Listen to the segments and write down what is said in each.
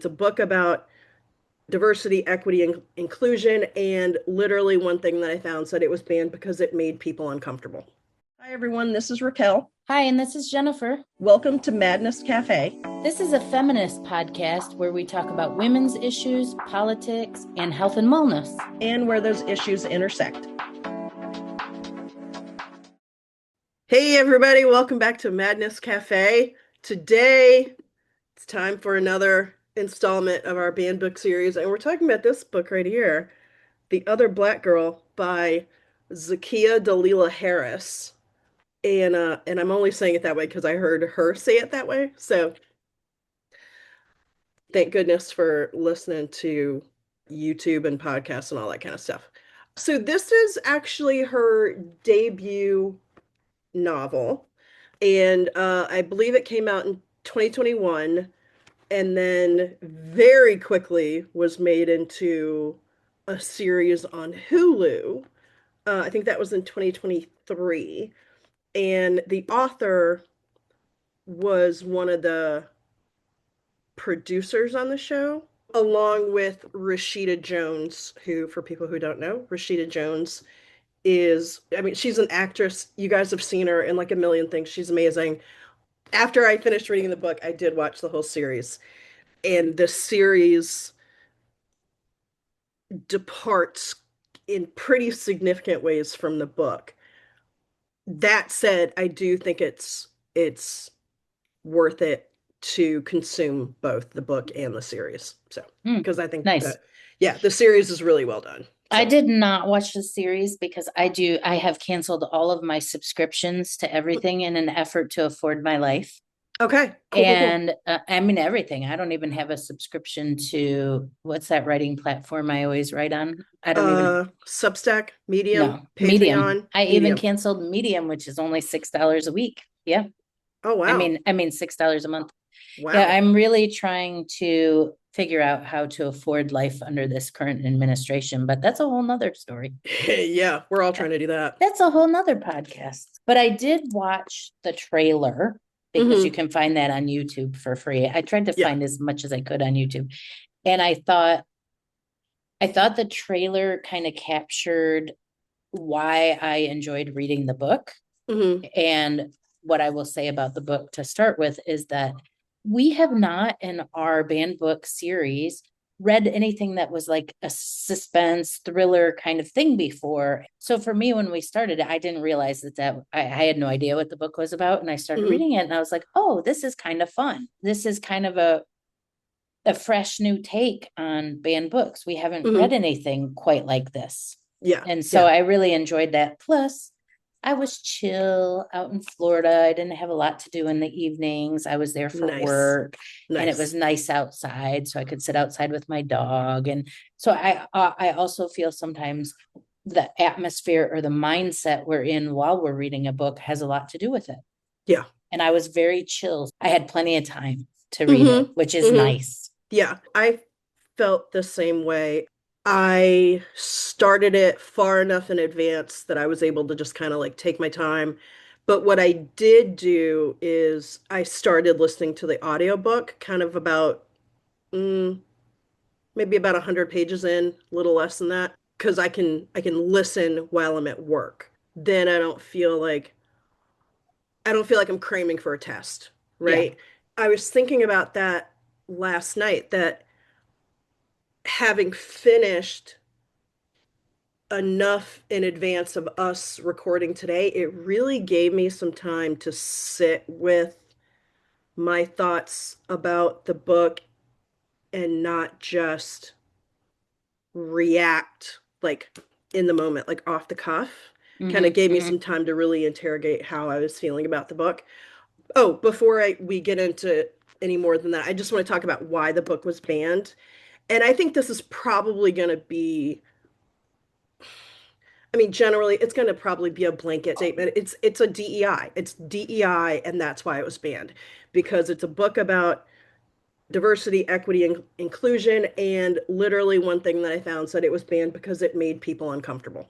It's a book about diversity, equity, and inclusion, and literally one thing that I found said it was banned because it made people uncomfortable. Hi, everyone. This is Raquel. Hi, and this is Jennifer. Welcome to Madness Cafe. This is a feminist podcast where we talk about women's issues, politics, and health and wellness. And where those issues intersect. Hey, everybody. Welcome back to Madness Cafe. Today, it's time for another installment of our banned book series, and we're talking about this book right here, The Other Black Girl by Zakiya Dalila Harris. And I'm only saying it that way because I heard her say it that way. So thank goodness for listening to YouTube and podcasts and all that kind of stuff. So this is actually her debut novel, and I believe it came out in 2021, and then very quickly was made into a series on Hulu. I think that was in 2023, and the author was one of the producers on the show, along with Rashida Jones, who, for people who don't know, Rashida Jones is, I mean, she's an actress. You guys have seen her in like a million things. She's amazing. After I finished reading the book, I did watch the whole series, and the series departs in pretty significant ways from the book. That said, I do think it's worth it to consume both the book and the series. So, because I think Nice. that, yeah, the series is really well done. I So, did not watch the series because I have canceled all of my subscriptions to everything in an effort to afford my life. okay, cool. And I mean, everything. I don't even have a subscription to what's that writing platform I always write on? I don't even Substack, Medium, know. Medium. Patreon, I even Medium. canceled Medium, which is only $6 a week. Yeah. Oh, wow. I mean $6 a month. Yeah, Wow. I'm really trying to figure out how to afford life under this current administration, but that's a whole nother story. Yeah, we're all trying to do that. That's a whole nother podcast. But I did watch the trailer because you Hmm. can find that on YouTube for free. I tried to Yeah. find as much as I could on YouTube. And I thought the trailer kind of captured why I enjoyed reading the book. Hmm. And what I will say about the book to start with is that we have not in our banned book series read anything that was like a suspense thriller kind of thing before. So for me, when we started, I didn't realize I had no idea what the book was about. And I started Hmm. reading it and I was like, oh, this is kind of fun. This is kind of a fresh new take on banned books. We haven't read Hmm. anything quite like this. Yeah. And so Yeah. I really enjoyed that. Plus, I was chill out in Florida. I didn't have a lot to do in the evenings. I was there for Nice. work and it was Nice. nice outside. So I could sit outside with my dog. And so I also feel sometimes the atmosphere or the mindset we're in while we're reading a book has a lot to do with it. Yeah. And I was very chill. I had plenty of time to read Hmm. it, which is Hmm. nice. Yeah. I felt the same way. I started it far enough in advance that I was able to just kind of like take my time. But what I did do is I started listening to the audiobook kind of about maybe about 100 pages in, a little less than that, because I can listen while I'm at work. Then I don't feel like I'm cramming for a test, Yeah. right? I was thinking about that last night, that having finished enough in advance of us recording today, it really gave me some time to sit with my thoughts about the book and not just react like in the moment, like off the cuff. Kind of Mm-hmm, gave me mm-hmm. some time to really interrogate how I was feeling about the book. Oh, before we get into any more than that, I just want to talk about why the book was banned. And I think this is probably going to be, I mean, generally, it's going to probably be a blanket statement. It's a DEI. It's DEI, and that's why it was banned, because it's a book about diversity, equity, and inclusion. And literally, one thing that I found said it was banned because it made people uncomfortable.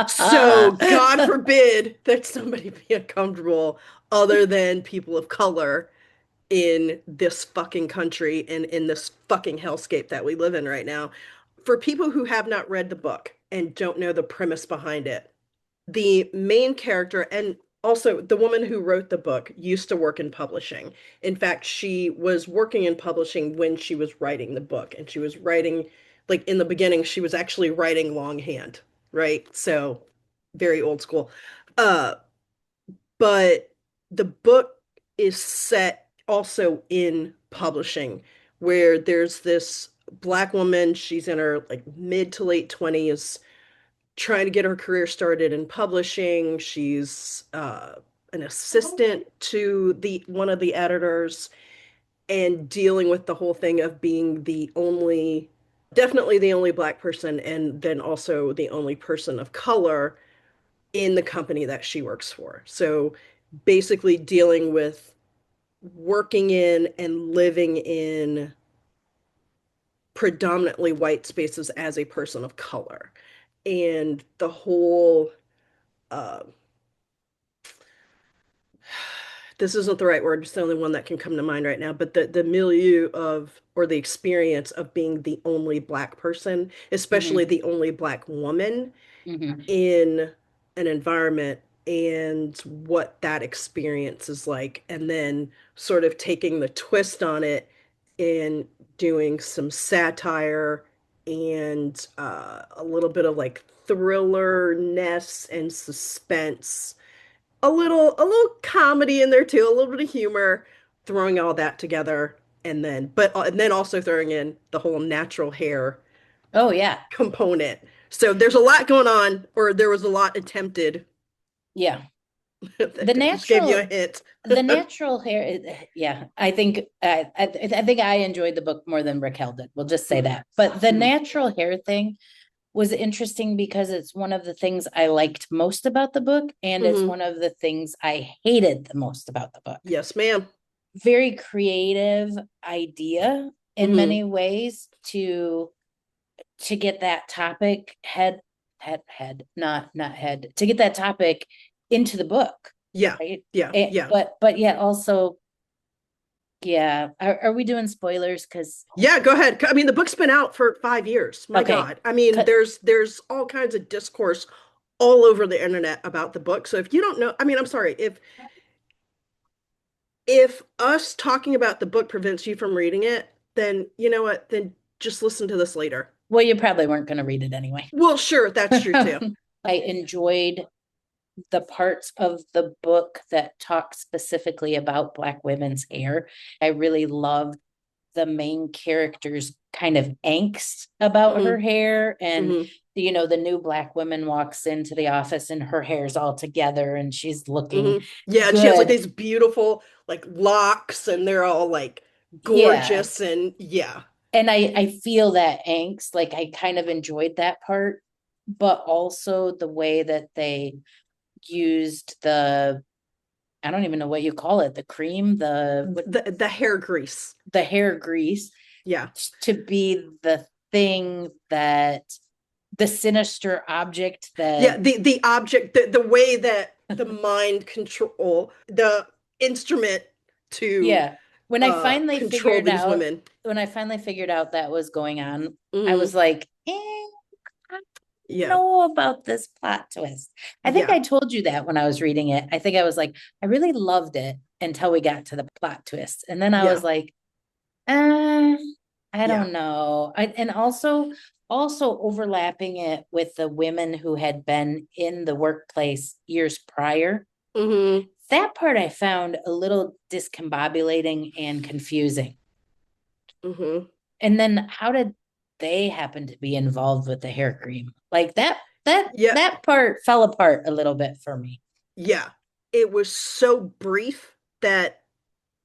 So, God forbid that somebody be uncomfortable other than people of color in this fucking country and in this fucking hellscape that we live in right now. For people who have not read the book and don't know the premise behind it, the main character and also the woman who wrote the book used to work in publishing. In fact, she was working in publishing when she was writing the book, and she was writing, like in the beginning, she was actually writing longhand, right? So very old school. Uh, but the book is set also in publishing, where there's this black woman, she's in her like mid to late 20s, trying to get her career started in publishing. She's an assistant to the one of the editors and dealing with the whole thing of being the only, definitely the only black person, and then also the only person of color in the company that she works for. So basically dealing with working in and living in predominantly white spaces as a person of color. And the whole uh, this isn't the right word, it's the only one that can come to mind right now, but the milieu of, or the experience of being the only black person, especially Hmm. the only black woman Hmm. in an environment, and what that experience is like, and then sort of taking the twist on it and doing some satire and a little bit of like thriller-ness and suspense, a little comedy in there too, a little bit of humor, throwing all that together, and then also throwing in the whole natural hair Oh yeah. component. So there's a lot going on, or there was a lot attempted. Yeah. The I just gave you a natural hint. the natural hair, yeah, I think I think I enjoyed the book more than Raquel did. We'll just say Mhm. that. But the Mhm. natural hair thing was interesting because it's one of the things I liked most about the book, and it's Mhm. one of the things I hated the most about the book. Yes, ma'am. Very creative idea in Mhm. many ways to get that topic not head, to get that topic into the book, Yeah. right? Yeah. Yeah. But yet also, yeah. Are we doing spoilers? Because Yeah, go ahead. I mean, the book's been out for 5 years. My okay, God. I mean, there's all kinds of discourse all over the internet about the book. So if you don't know, I mean, I'm sorry, if us talking about the book prevents you from reading it, then you know what? Then just listen to this later. well, you probably weren't going to read it anyway. Well, sure, that's true too. I enjoyed the parts of the book that talk specifically about Black women's hair. I really loved the main character's kind of angst about her Hmm. hair. And, Hmm. the new Black woman walks into the office and her hair's all together and she's looking Hmm. Yeah, and she has like good. these beautiful like locks, and they're all like Yeah. gorgeous, and yeah. And I feel that angst. Like I kind of enjoyed that part, but also the way that they used I don't even know what you call it, the cream, The hair grease. the hair grease Yeah. to be the thing that the sinister object Yeah, that the object, the way that the mind control, the instrument to yeah. When I finally control figured these out women. when I finally figured out that was going on, I was Hmm. like, I don't Yeah. know about this plot twist. I think Yeah. I told you that when I was reading it. I think I was like, I really loved it until we got to the plot twist. And then I was Yeah. like, uh, I Yeah. don't know. And also overlapping it with the women who had been in the workplace years prior. Hmm. That part I found a little discombobulating and confusing. Hmm. And then how did they happen to be involved with the hair cream? Like Yeah. that part fell apart a little bit for me. Yeah. It was so brief that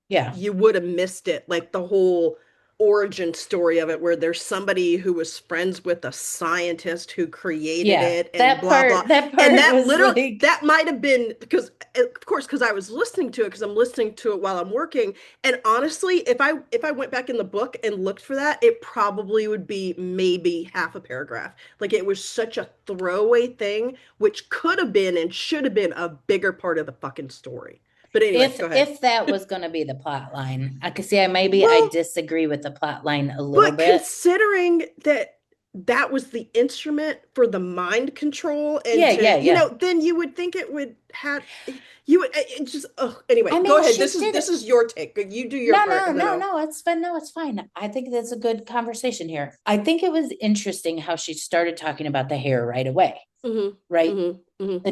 Yeah. you would have missed it. Like the whole origin story of it, where there's somebody who was friends with a scientist who created Yeah. it and blah, blah. That And part that was literally, like, that might have been because, of course, because I was listening to it, because I'm listening to it while I'm working. And honestly, if I went back in the book and looked for that, it probably would be maybe half a paragraph. Like it was such a throwaway thing, which could have been and should have been a bigger part of the fucking story. But anyway, If go ahead. if that was going to be the plot line, I could see I Well, disagree with the plot line a little but bit. considering that that was the instrument for the mind control and Yeah, yeah, to, yeah. then you would think it would have you would it just anyway, I go mean, ahead. she This is did it. this is your take. You do your No, part no, and then no, I'll no, it's fine. No, it's fine. I think that's a good conversation here. I think it was interesting how she started talking about the hair right away, hmm right? hmm The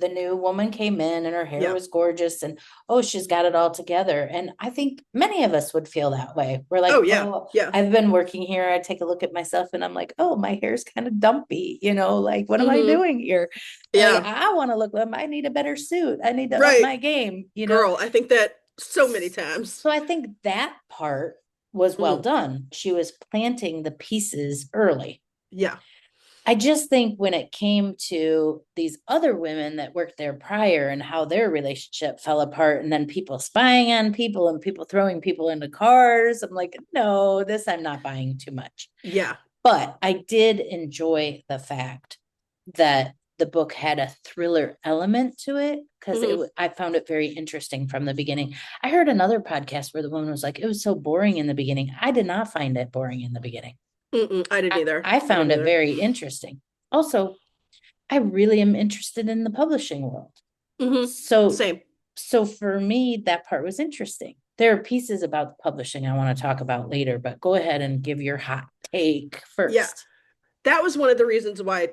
new woman came in and her hair Yeah. was gorgeous and oh, she's got it all together. And I think many of us would feel that way. We're Oh like, yeah. oh, Yeah. I've been working here. I take a look at myself and I'm like, oh, my hair's kind of dumpy, like what am I hmm doing here? Like Yeah. I want to look like I need a better suit. I need to up Right. my game. Girl, I think that so many times. So I think that part was well Mhm. done. She was planting the pieces early. Yeah. I just think when it came to these other women that worked there prior and how their relationship fell apart, and then people spying on people and people throwing people into cars, I'm like, no, this I'm not buying too much. Yeah. But I did enjoy the fact that the book had a thriller element to it because hmm I found it very interesting from the beginning. I heard another podcast where the woman was like, it was so boring in the beginning. I did not find it boring in the beginning. I didn't either. I I didn't found it either. very interesting. Also, I really am interested in the publishing world. hmm So Same. so for me, that part was interesting. There are pieces about the publishing I want to talk about later, but go ahead and give your hot take Yeah. first. That was one of the reasons why,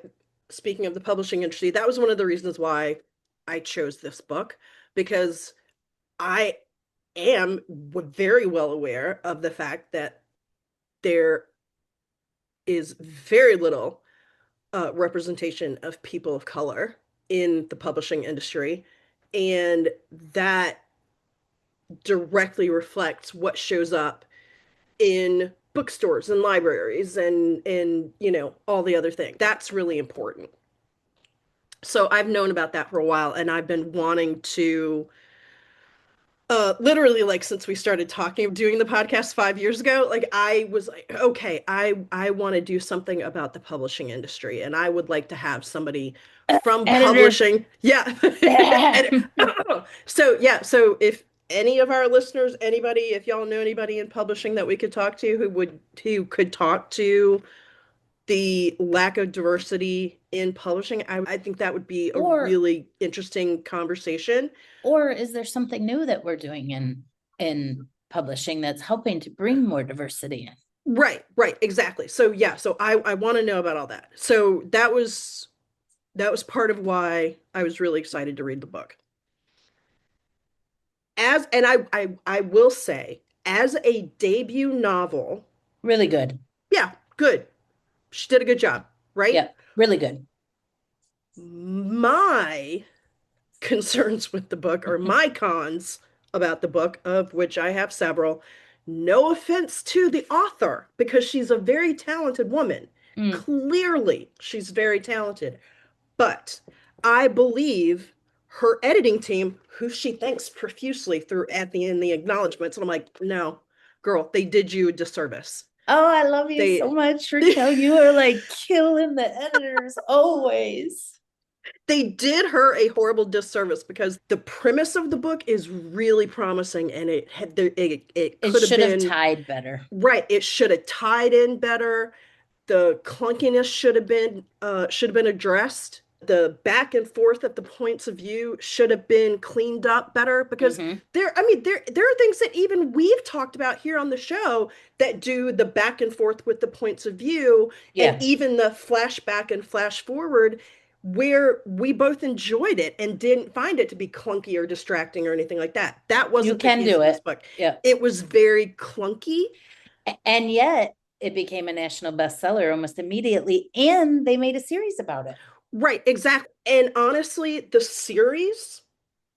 speaking of the publishing industry, that was one of the reasons why I chose this book because I am very well aware of the fact that there is very little representation of people of color in the publishing industry. And that directly reflects what shows up in bookstores and libraries and all the other things. That's really important. So I've known about that for a while and I've been wanting to literally like since we started talking doing the podcast 5 years ago, like I was like, okay, I want to do something about the publishing industry and I would like to have somebody from Editor. publishing. Yeah. And so yeah, so if any of our listeners, anybody, if y'all know anybody in publishing that we could talk to who could talk to the lack of diversity in publishing, I think that would be a or really interesting conversation. or is there something new that we're doing in publishing that's helping to bring more diversity in? Right, right, exactly. So yeah, so I want to know about all that. So that was part of why I was really excited to read the book. As and I will say, as a debut novel, Really good. yeah, good. She did a good job, right? Yep, really good. My concerns with the book or my cons about the book, of which I have several. No offense to the author, because she's a very talented woman. Mm. Clearly, she's very talented. But I believe her editing team, who she thanks profusely through at the end the acknowledgments, and I'm like, no, girl, they did you a disservice. Oh, I love you so They much, Raquel. You are like killing the editors always. they did her a horrible disservice because the premise of the book is really promising and it It could have should have been tied better. right. It should have tied in better. The clunkiness should have been addressed. The back and forth of the points of view should have been cleaned up better because Mm-hmm. there are things that even we've talked about here on the show that do the back and forth with the points of view and Yeah, even the flashback and flash forward where we both enjoyed it and didn't find it to be clunky or distracting or anything like that. That you wasn't the can case do in this it. book. Yeah. It was very clunky. And yet it became a national bestseller almost immediately. And they made a series about it. Right, exactly. And honestly, the series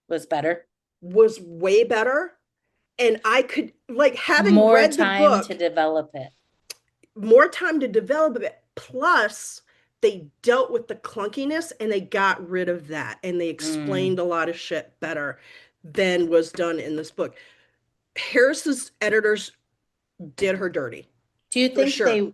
Was better. was way better. And I could, like, having More read the time to book, develop it. more time to develop it. Plus, they dealt with the clunkiness and they got rid of that. And they Mm. explained a lot of shit better than was done in this book. Harris's editors did her dirty, Do you for think sure.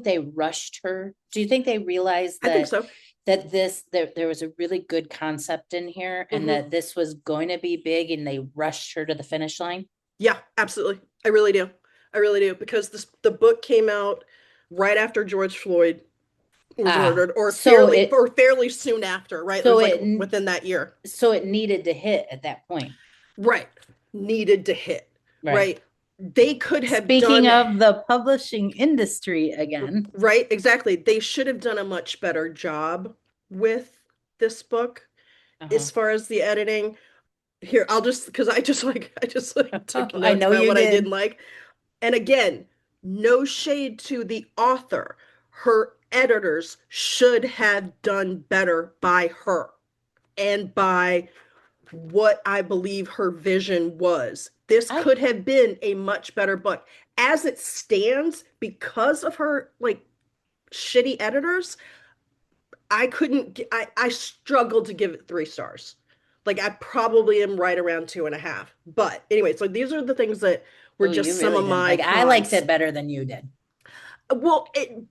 they rushed her? Do you think they realized I think that so. that there was a really good concept in here, and Hmm. that this was going to be big, and they rushed her to the finish line. Yeah, absolutely. I really do. I really do because the book came out right after George Floyd was Ah, murdered, or fairly soon after, right? It so was like it within that year. so it needed to hit at that point. Right. Needed to hit. Right. Right. They could have Speaking done, of the publishing industry again. right, exactly. They should have done a much better job with this book Uh-huh. as far as the editing. Here, I'll just because I just like took I notes know about you what I didn't did. like. And again, no shade to the author. Her editors should have done better by her and by what I believe her vision was. This I could have been a much better book. As it stands, because of her like shitty editors, I struggled to give it 3 stars. Like I probably am right around 2.5. But anyway, so these are the things that were Oh, you just some really of didn't my like it. I liked cons. it better than you did. Well,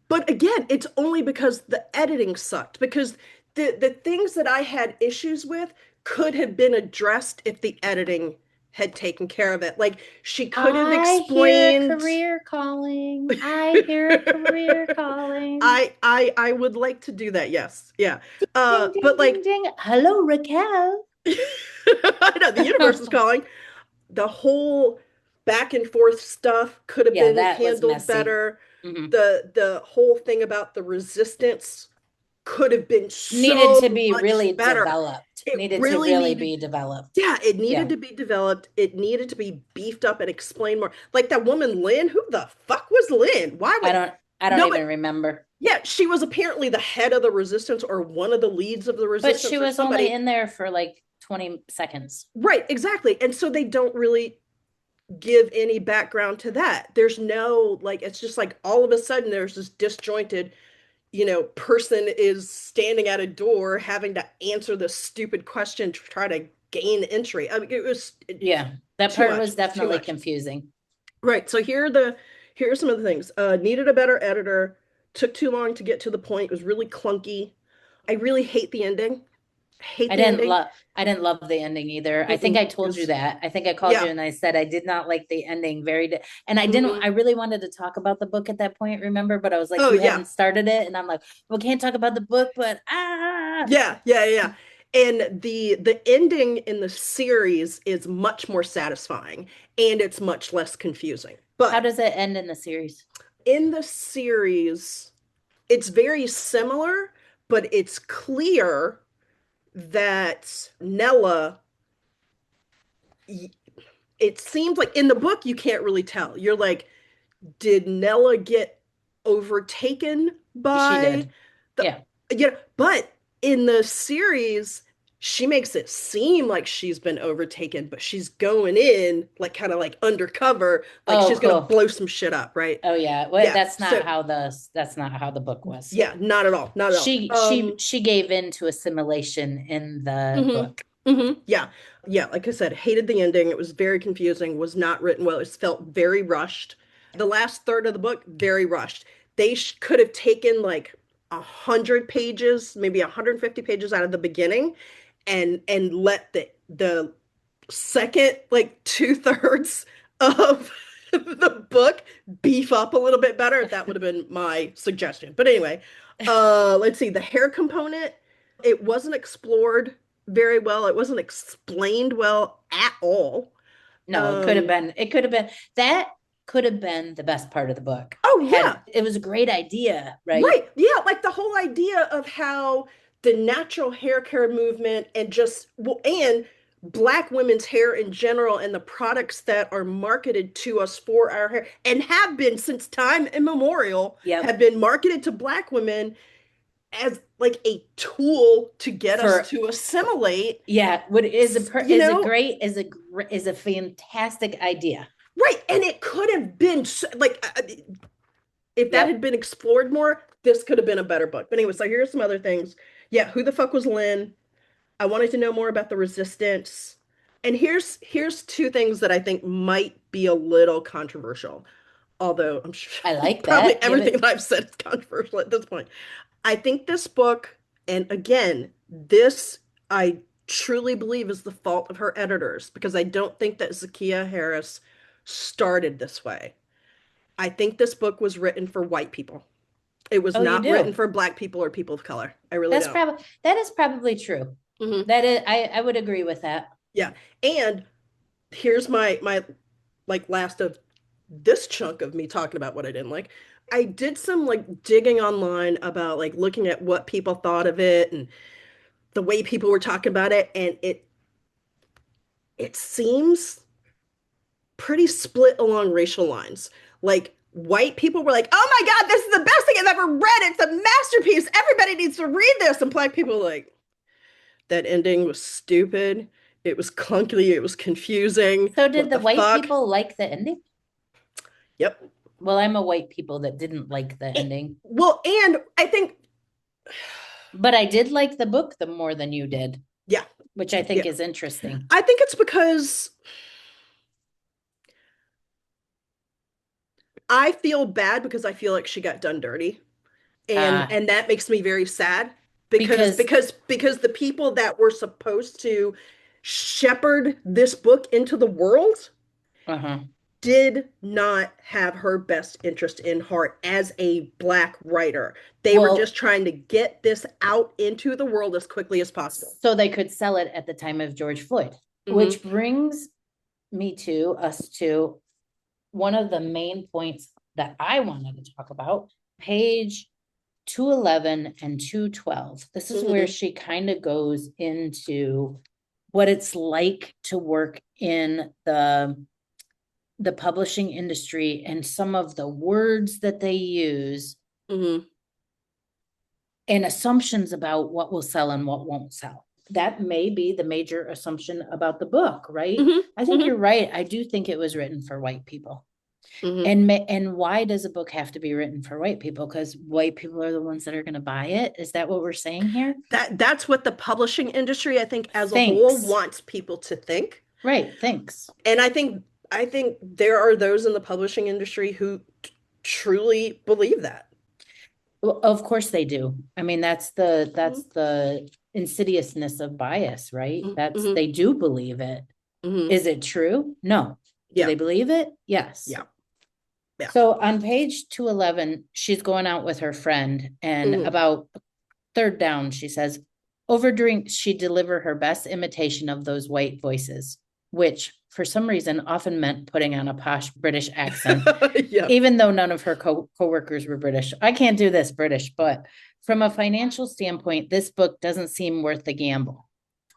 but again, it's only because the editing sucked. Because the things that I had issues with could have been addressed if the editing had taken care of it. Like she could have I hear a explained. career calling. I hear a career calling. I would like to do that. Yes, yeah. Ding, ding, But ding, like, ding. Hello, Raquel. I know the universe is calling. The whole back and forth stuff could have Yeah, been that was handled messy. better. Hmm. The whole thing about the resistance could have been Needed so to be much really better. developed. It Needed to really really needed, be developed. yeah, it needed Yeah. to be developed. It needed to be beefed up and explained more. Like that woman Lynn, who the fuck was Lynn? Why I would don't I don't no? But even remember. yeah, she was apparently the head of the resistance or one of the leads of the But she resistance or was only somebody. in there for like 20 seconds. Right, exactly. And so they don't really give any background to that. There's no like it's just like all of a sudden there's this disjointed, person is standing at a door having to answer this stupid question to try to gain entry. I mean, it was Yeah. That too part much. was It was too definitely much. confusing. Right. So here are some of the things. Needed a better editor. Took too long to get to the point. It was really clunky. I really hate the ending. I hate the ending. I didn't love the ending either. I think Mm-mm. I told you Is that. I think I called you yeah. and I said I did not like the ending and Hmm. I really wanted to talk about the book at that point, remember? But I was like, Oh you yeah. hadn't started it. And I'm like, we can't talk about the book, but ah. Yeah, yeah, yeah. And the ending in the series is much more satisfying and it's much less confusing. How But does it end in the series? in the series, it's very similar, but it's clear that Nella, it seems like in the book you can't really tell. You're like, did Nella get overtaken She by did. the, Yeah. but in the series she makes it seem like she's been overtaken, but she's going in like kind of like undercover, like Oh, she's gonna cool. blow some shit up, right? Oh yeah. Well, Yeah, so that's not how the book was. yeah, not at all, not at all. She gave in to assimilation in the Mhm. book. Yeah. Yeah, like I said, hated the ending. It was very confusing, was not written well. It felt very rushed. The last third of the book, very rushed. They could have taken like 100 pages, maybe 150 pages out of the beginning and let the second like 2/3 of the book beef up a little bit better. That would have been my suggestion. But anyway, let's see, the hair component, it wasn't explored very well. It wasn't explained well at all. No, Um, it could have been that could have been the best part of the book. oh Had yeah, it was a great idea, right? right. Yeah, like the whole idea of how the natural hair care movement and just well, and Black women's hair in general and the products that are marketed to us for our hair and have been since time immemorial Yep. have been marketed to Black women as like a tool to get us For to assimilate, yeah, what you know, is a fantastic idea. right. And it could have been like if that had Yep. been explored more, this could have been a better book. But anyway, so here's some other things. Yeah, who the fuck was Lynn? I wanted to know more about the resistance. And here's two things that I think might be a little controversial, although I'm sure I like probably that. Give everything it. that I've said is controversial at this point. I think this book And again, this I truly believe is the fault of her editors because I don't think that Zakiya Harris started this way. I think this book was written for white people. It was Oh, you not written do? for black people or people of color. I really don't. That is probably true. Hmm. That is, I would agree with that. Yeah. And here's my like last of this chunk of me talking about what I didn't like. I did some like digging online about like looking at what people thought of it and the way people were talking about it, and it seems pretty split along racial lines. Like white people were like, "Oh my God, this is the best thing I've ever read. It's a masterpiece. Everybody needs to read this." And black people were like, "That ending was stupid. It was clunky. It was confusing. So did What the the white fuck?" people like the ending? Yep. Well, I'm a white people that didn't like the It- ending, well, and I think, but I did like the book the more than you did, yeah, which I think yeah. is interesting. I think it's because I feel bad because I feel like she got done dirty. And Uh, and that makes me very sad because because the people that were supposed to shepherd this book into the world uh-huh. did not have her best interest in heart as a black writer. They were Well, just trying to get this out into the world as quickly as possible. so they could sell it at the time of George Floyd, Hmm. which brings me to us to one of the main points that I wanted to talk about, page 211 and 212. This is where Hmm. she kind of goes into what it's like to work in the publishing industry and some of the words that they use Hmm. and assumptions about what will sell and what won't sell. That may be the major assumption about the book, right? Hmm. I think Hmm. you're right. I do think it was written for white people. Hmm. And why does a book have to be written for white people? Because white people are the ones that are going to buy it. Is that what we're saying here? That's what the publishing industry, I think, as a whole Thanks. wants people to think. Right. Thanks. And I think there are those in the publishing industry who truly believe that. Well, of course they do. I mean, that's Hmm. the insidiousness of bias, right? That's Hmm. they do believe it. Hmm. Is it true? No. Do Yeah, they believe it? Yes. yeah, yeah. So on page 211, she's going out with her friend, and Hmm. about third down, she says, over drinks, she delivered her best imitation of those white voices, which for some reason often meant putting on a posh British accent, Yeah. even though none of her co-workers were British. I can't do this British, but from a financial standpoint, this book doesn't seem worth the gamble.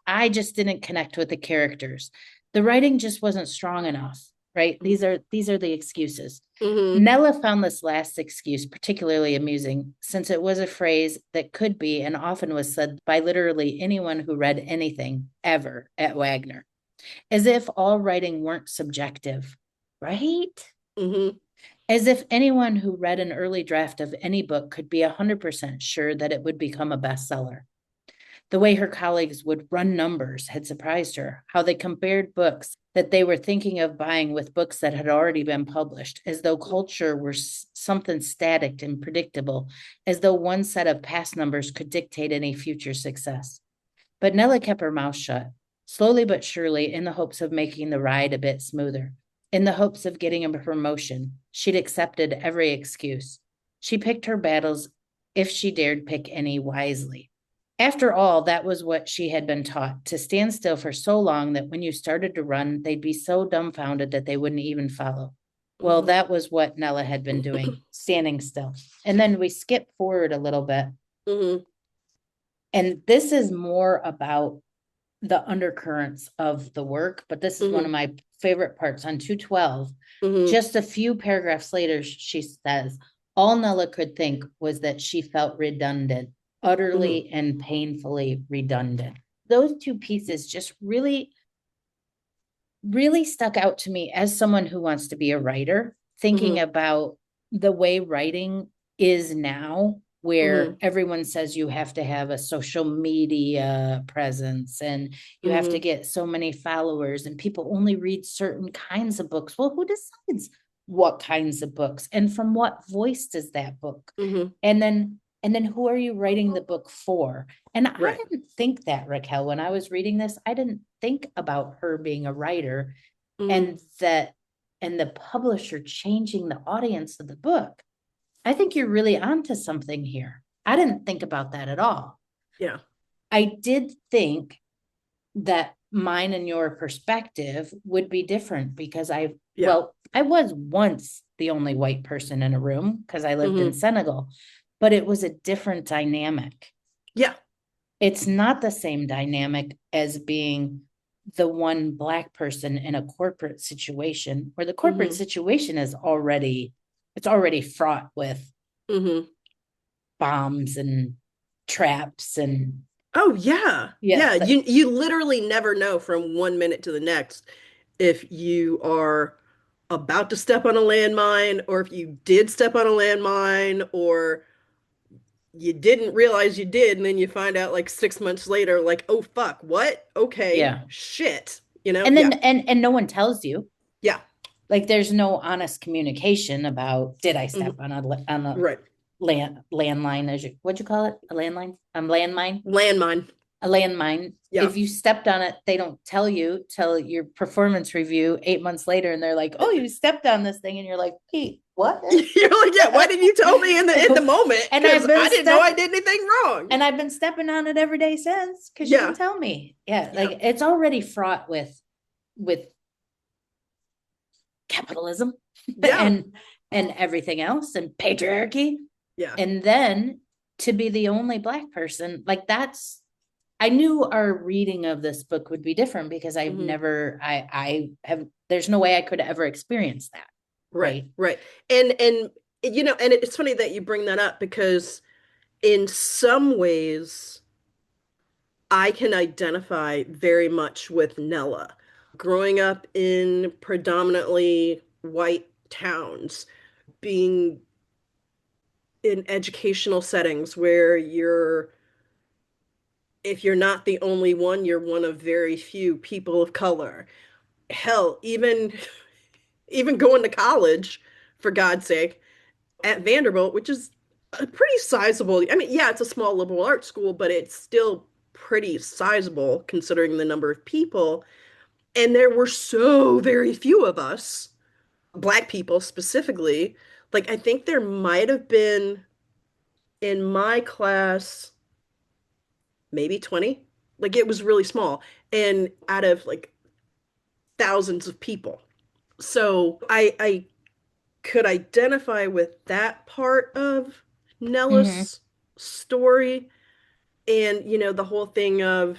I just didn't connect with the characters. The writing just wasn't strong enough, right? These are the excuses. Hmm. Nella found this last excuse particularly amusing, since it was a phrase that could be and often was said by literally anyone who read anything ever at Wagner, as if all writing weren't subjective, right? Hmm. As if anyone who read an early draft of any book could be 100% sure that it would become a bestseller. The way her colleagues would run numbers had surprised her, how they compared books that they were thinking of buying with books that had already been published, as though culture were something static and predictable, as though one set of past numbers could dictate any future success. But Nella kept her mouth shut, slowly but surely, in the hopes of making the ride a bit smoother, in the hopes of getting a promotion. She'd accepted every excuse. She picked her battles, if she dared pick any, wisely. After all, that was what she had been taught, to stand still for so long that when you started to run, they'd be so dumbfounded that they wouldn't even follow. Well, Hmm. that was what Nella had been doing, standing still. And then we skip forward a little bit. Hmm. And this is more about the undercurrents of the work, but this is one of Hmm. my favorite parts on 212. Hmm. Just a few paragraphs later, she says, all Nella could think was that she felt redundant, Hmm. utterly and painfully redundant. Those two pieces just really, really stuck out to me as someone who wants to be a writer, thinking Hmm. about the way writing is now, where Hmm. everyone says you have to have a social media presence and you have to Hmm. get so many followers and people only read certain kinds of books. Well, who decides what kinds of books and from what voice does that book? Hmm. And then And then who are you writing the book for? And I Right. didn't think that, Raquel, when I was reading this, I didn't think about her being a writer Mm-hmm. and that and the publisher changing the audience of the book. I think you're really onto something here. I didn't think about that at all. Yeah. I did think that mine and your perspective would be different because Yeah. I was once the only white person in a room because I lived in Mm-hmm. Senegal, but it was a different dynamic. Yeah. It's not the same dynamic as being the one black person in a corporate situation where the corporate Mm-hmm. situation is already it's already fraught with Mm-hmm. bombs and traps and Oh yeah. yeah, Yeah. You literally never know from one minute to the next if you are about to step on a landmine or if you did step on a landmine or you didn't realize you did and then you find out like 6 months later, like, oh fuck, what? Okay, yeah. shit. You know? And Yeah. then and no one tells you. Yeah. Like there's no honest communication about did I Hmm. step on a Right. landline as you what'd you call it? A landline? Landmine? Landmine. A landmine. Yeah. If you stepped on it, they don't tell you till your performance review 8 months later, and they're like, "Oh, you stepped on this thing," and you're like, "Wait, what?" You're like, yeah, why didn't you tell me in the moment? and Because I've been I didn't know step I did anything wrong. and I've been stepping on it every day since because you didn't Yeah. tell me. Yeah, Yeah. like it's already fraught with capitalism Yeah. and everything else and patriarchy, Yeah. and then to be the only black person, like that's I knew our reading of this book would be different because I've Hmm. never I have there's no way I could ever experience that, Right. right? Right. And and it's funny that you bring that up because in some ways I can identify very much with Nella. Growing up in predominantly white towns, being in educational settings where if you're not the only one, you're one of very few people of color. Hell, even going to college, for God's sake, at Vanderbilt, which is a pretty sizable, I mean, yeah, it's a small liberal arts school, but it's still pretty sizable considering the number of people. And there were so very few of us, Black people specifically. Like, I think there might have been in my class maybe 20. Like, it was really small. And out of like thousands of people. So I could identify with that part of Mm-hmm. Nella's story and the whole thing of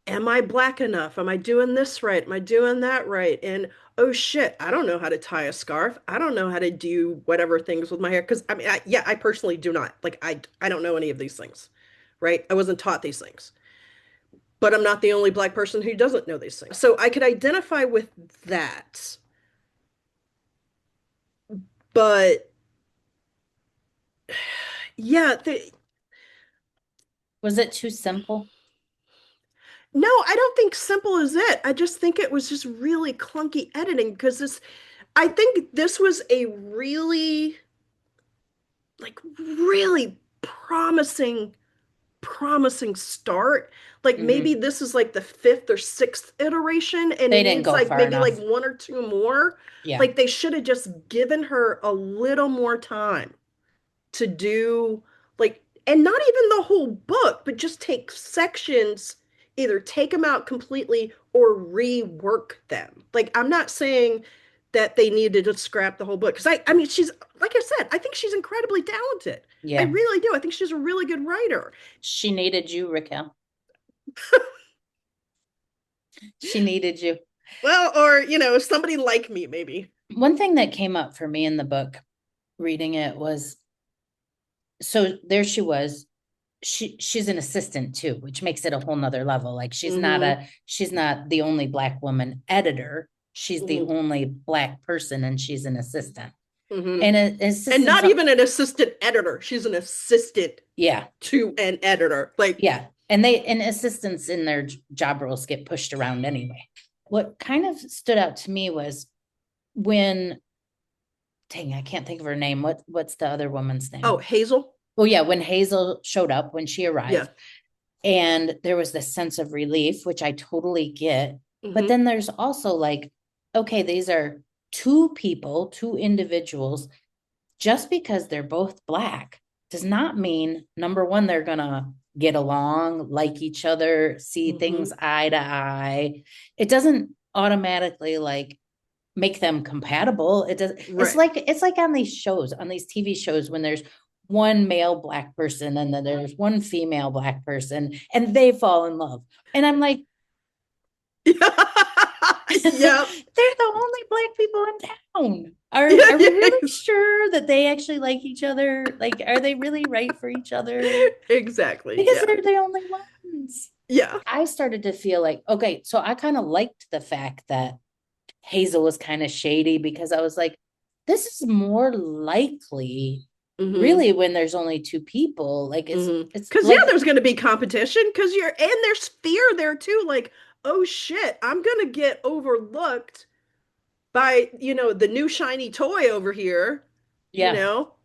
am I black enough? Am I doing this right? Am I doing that right? And oh shit, I don't know how to tie a scarf. I don't know how to do whatever things with my hair because I mean yeah, I personally do not. Like I don't know any of these things. Right? I wasn't taught these things. But I'm not the only black person who doesn't know these things. So I could identify with that. But yeah, Was it too simple? no, I don't think simple is it. I just think it was just really clunky editing because I think this was a really, like, really promising start. Like maybe Mm-hmm. this is like the fifth or sixth iteration and They it didn't needs go like far maybe like enough. one or two more. Yeah. Like they should have just given her a little more time to do like and not even the whole book but just take sections, either take them out completely or rework them. Like I'm not saying that they needed to scrap the whole book because I mean she's like I said, I think she's incredibly talented. I Yeah. really do. I think she's a really good writer. She needed you, Raquel. She needed you. Well, or somebody like me maybe. One thing that came up for me in the book reading it was so there she was. She's an assistant too, which makes it a whole nother level. Like Mm-hmm. she's not the only black woman editor. She's the Mm-hmm. only black person and she's an assistant. Mm-hmm. And an And assistant, not even an assistant editor. She's an assistant yeah, to an editor. Like, yeah. And assistants in their job roles get pushed around anyway. What kind of stood out to me was when dang, I can't think of her name. What's the other woman's oh, name? Hazel. Oh yeah, when Hazel showed up, when she Yeah. arrived, and there was this sense of relief, which I totally get. But Hmm. then there's also like, okay, these are two people, two individuals. Just because they're both Black does not mean, number one, they're gonna get along, like each other, see Hmm. things eye to eye. It doesn't automatically like make them compatible. It does. Right. It's like on these shows, on these TV shows, when there's one male Black person and then there's one female Black person and they fall in love. And I'm like, they're Yep. the only Black people in town. Yeah, Are we really yes. sure that they actually like each other? Like, are they really right for each other? Exactly. Because Yeah. they're the only ones. Yeah. I started to feel like, okay, so I kind of liked the fact that Hazel was kind of shady, because I was like, this is more likely Hmm. really when there's only two people. Like Hmm. it's Because yeah, like, there's going to be competition because you're and there's fear there too. Like, oh shit, I'm gonna get overlooked by, the new shiny toy over here. yeah,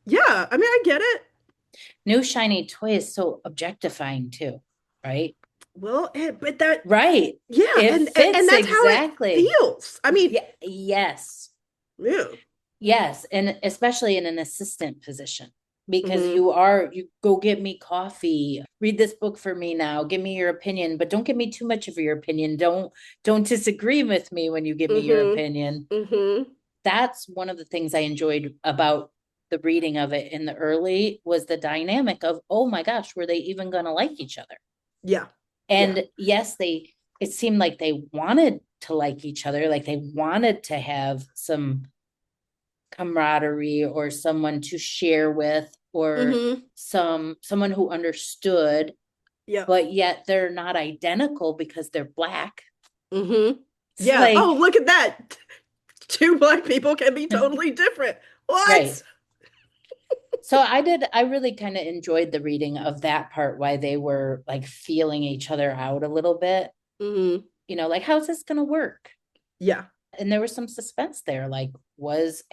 Yeah. I mean, I get it. new shiny toy is so objectifying too, right? Well, but that, Right. yeah, It and fits that's how it exactly. feels. I mean, Yeah, yes. yeah. Yes, and especially in an assistant position, because Hmm. you go get me coffee, read this book for me now, give me your opinion, but don't give me too much of your opinion. Don't disagree with me when you give me your Hmm. opinion. Hmm. That's one of the things I enjoyed about the reading of it in the early, was the dynamic of, oh my gosh, were they even going to like each other? Yeah. Yeah. And yes, it seemed like they wanted to like each other, like they wanted to have some camaraderie or someone to share with, or Hmm. someone who understood, Yeah. but yet they're not identical because they're Black. Hmm. It's Yeah. Oh, like, look at that. Two Black people can be totally different. right. What? So I really kind of enjoyed the reading of that part, why they were like feeling each other out a little bit, Hmm. like, how's this going to work? Yeah. And there was some suspense there. Like, was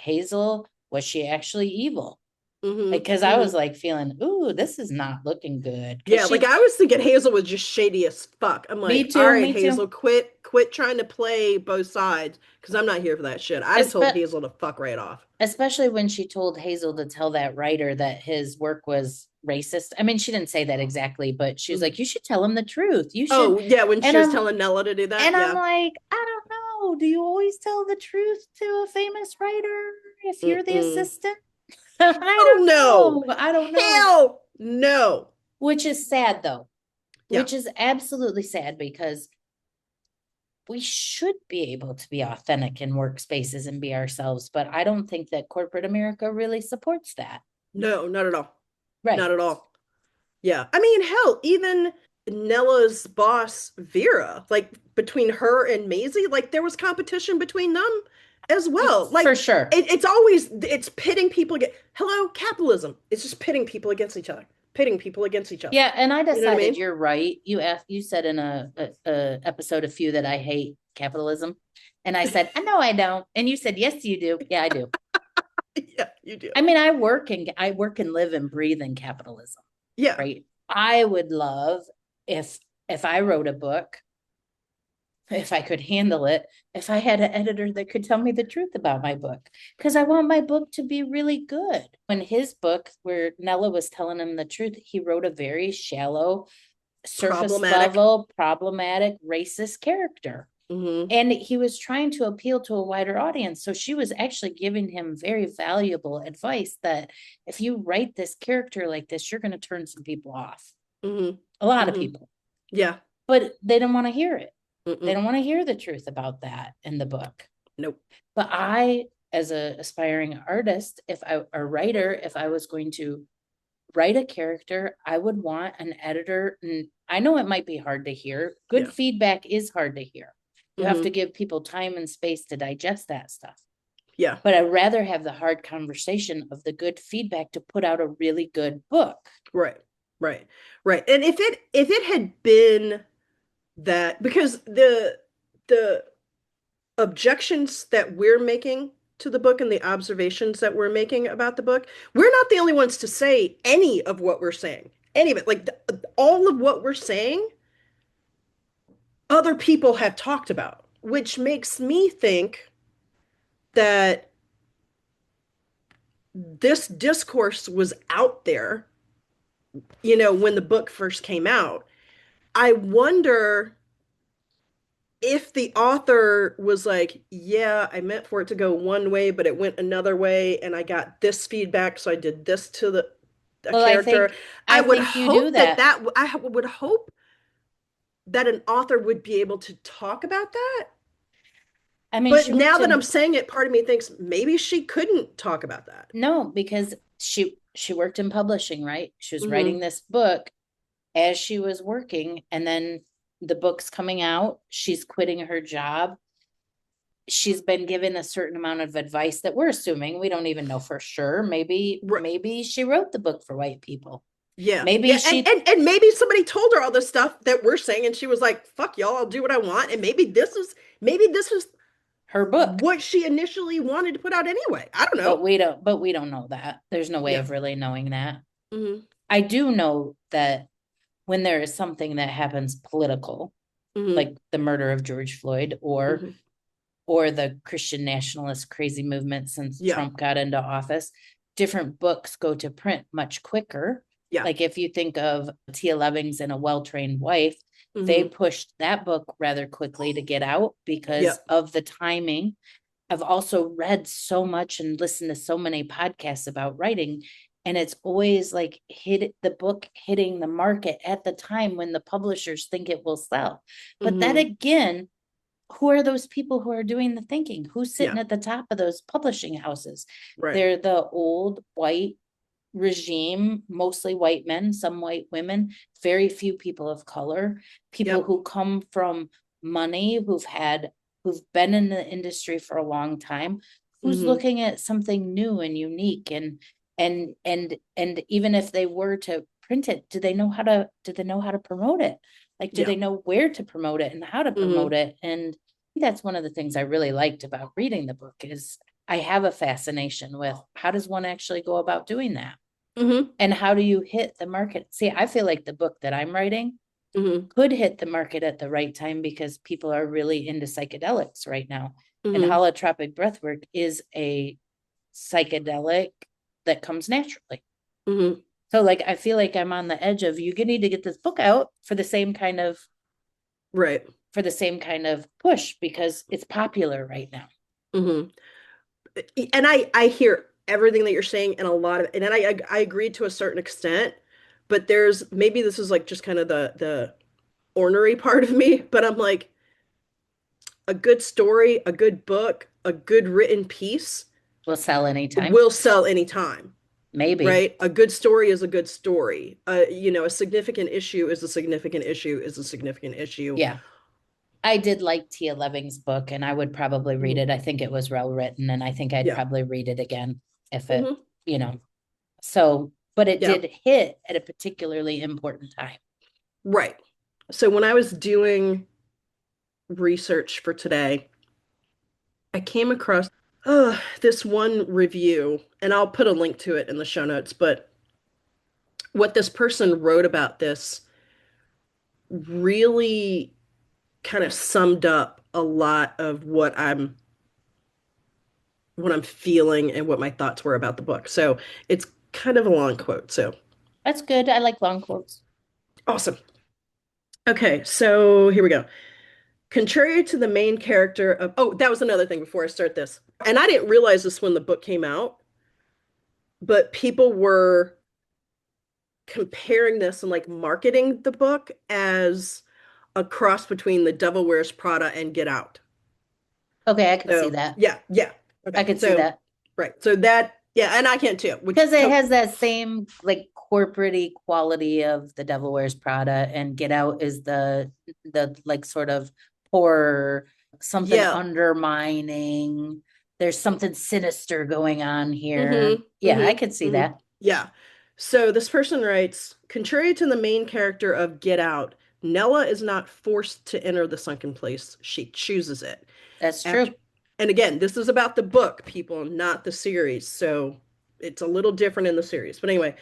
she actually evil? Hmm. Because I was Hmm. like feeling, ooh, this is not looking good. Because Yeah, like I was thinking Hazel was just shady as fuck. I'm me like, all too, right, me too. Hazel, quit trying to play both sides because I'm not here for that shit. I'd have told Espe- Hazel to fuck right off. Especially when she told Hazel to tell that writer that his work was racist. I mean, she didn't say that exactly, but she was Mhm. like, you should tell him the truth. You should. Oh, yeah, when And she was I'm telling Nella to do that. and I'm Yeah. like, I don't know. Do you always tell the truth to a famous writer if you're the Mm-mm. assistant? I Oh don't no. know. I don't know. Hell no. Which is sad though. Yeah. Which is absolutely sad, because we should be able to be authentic in workspaces and be ourselves, but I don't think that corporate America really supports that. No, not at all. Right. Not at all. Yeah. I mean, hell, even Nella's boss, Vera, like between her and Maisie, like there was competition between them as well. For Like sure. it's pitting people against, hello, capitalism. It's just pitting people against each other, pitting people against each other. Yeah, and I You know what I decided mean? you're right. You said in a episode of few that I hate capitalism. And I said, I know I don't. And you said, yes, you do. Yeah, I do. Yeah, you do. I mean, I work and live and breathe in capitalism, Yeah. right? I would love if I wrote a book, if I could handle it, if I had an editor that could tell me the truth about my book, because I want my book to be really good. When his book, where Nella was telling him the truth, he wrote a very shallow, surface Problematic. level, problematic, racist character. Hmm. And he was trying to appeal to a wider audience. So she was actually giving him very valuable advice that if you write this character like this, you're going to turn some people off. Hmm. A lot of Hmm. people. Yeah. But they don't want to hear it. They Mm-mm. don't want to hear the truth about that in the book. Nope. But I, as an aspiring artist, a writer, if I was going to write a character, I would want an editor. And I know it might be hard to hear. Good Yeah. feedback is hard to hear. You have to Hmm. give people time and space to digest that stuff. Yeah. But I'd rather have the hard conversation of the good feedback to put out a really good book. Right. Right. Right. And if it had been that because the objections that we're making to the book and the observations that we're making about the book, we're not the only ones to say any of what we're saying. Any of it, like all of what we're saying, other people have talked about, which makes me think that this discourse was out there, when the book first came out. I wonder if the author was like, yeah, I meant for it to go one way, but it went another way, and I got this feedback, so I did this to the a Well, I character. think I I would think you do hope that that. that I would hope that an author would be able to talk about that. I mean, But she now worked that I'm in saying it, part of me thinks maybe she couldn't talk about that. no, because she worked in publishing, right? She was writing Hmm. this book as she was working, and then the book's coming out, she's quitting her job. She's been given a certain amount of advice that we're assuming, we don't even know for sure. Maybe Right. maybe she wrote the book for white people. Yeah. Maybe Yeah. And, she and maybe somebody told her all this stuff that we're saying, and she was like, fuck y'all, I'll do what I want. And maybe this is her book, what she initially wanted to put out anyway. I don't know. but we don't know that. There's no way Yeah. of really knowing that. Hmm. I do know that when there is something that happens political, Hmm. like the murder of George Floyd Hmm. or the Christian nationalist crazy movement since Yeah. Trump got into office, different books go to print much quicker. Yeah. Like if you think of Tia Levings and A Well-Trained Wife, they Hmm. pushed that book rather quickly to get out Yeah. because of the timing. I've also read so much and listened to so many podcasts about writing, and it's always like hit the book hitting the market at the time when the publishers think it will sell. But that Hmm. again, who are those people who are doing the thinking? Who's Yeah. sitting at the top of those publishing houses? Right. They're the old white regime, mostly white men, some white women, very few people of color, people Yep. who come from money, who've been in the industry for a long time, who's Hmm. looking at something new and unique and even if they were to print it, do they know how to promote it? Like, do Yeah. they know where to promote it and how to promote Hmm. it? And that's one of the things I really liked about reading the book is I have a fascination with how does one actually go about doing that? Hmm. And how do you hit the market? See, I feel like the book that I'm writing Hmm. could hit the market at the right time because people are really into psychedelics right now. And Hmm. holotropic breathwork is a psychedelic that comes naturally. Hmm. So like I feel like I'm on the edge of you need to get this book out Right. for the same kind of push because it's popular right now. Hmm. And I hear everything that you're saying, and a lot of, and then I agree to a certain extent, but there's maybe this is like just kind of the ornery part of me, but I'm like, a good story, a good book, a good written piece Will sell anytime. will sell anytime, Maybe. right? A good story is a good story. A significant issue is a significant issue is a significant issue. Yeah. I did like Tia Leving's book and I would probably read Mhm. it. I think it was well written and I think I'd Yeah. probably read it again if it, Hmm. you know, so, but it Yeah. did hit at a particularly important time. Right. So when I was doing research for today, I came across this one review, and I'll put a link to it in the show notes. But what this person wrote about this really kind of summed up a lot of what I'm feeling and what my thoughts were about the book. So it's kind of a long quote. So That's good. I like long quotes. awesome. Okay, so here we go. Contrary to the main character of, oh, that was another thing before I start this. And I didn't realize this when the book came out, but people were comparing this and like marketing the book as a cross between The Devil Wears Prada and Get Out. Okay, I could see So, that. yeah, yeah. I Okay. could see So, that right. So that, yeah, and I can too, which because it to has that same like corporate quality of The Devil Wears Prada and Get Out is the like sort of horror, something yeah. undermining. There's something sinister going on here. Mm-hmm. Yeah, I Mm-hmm. could see Mm-hmm. that. Yeah. So this person writes, contrary to the main character of Get Out, Nella is not forced to enter the sunken place. She chooses it. That's After true. And again, this is about the book, people, not the series. So it's a little different in the series. But anyway,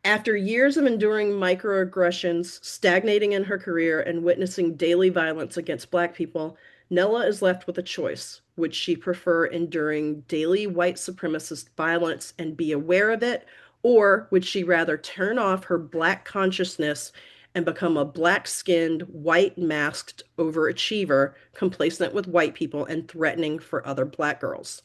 after years of enduring microaggressions, stagnating in her career, and witnessing daily violence against Black people, Nella is left with a choice. Would she prefer enduring daily white supremacist violence and be aware of it, or would she rather turn off her Black consciousness and become a black-skinned, white-masked overachiever, complacent with white people and threatening for other Black girls?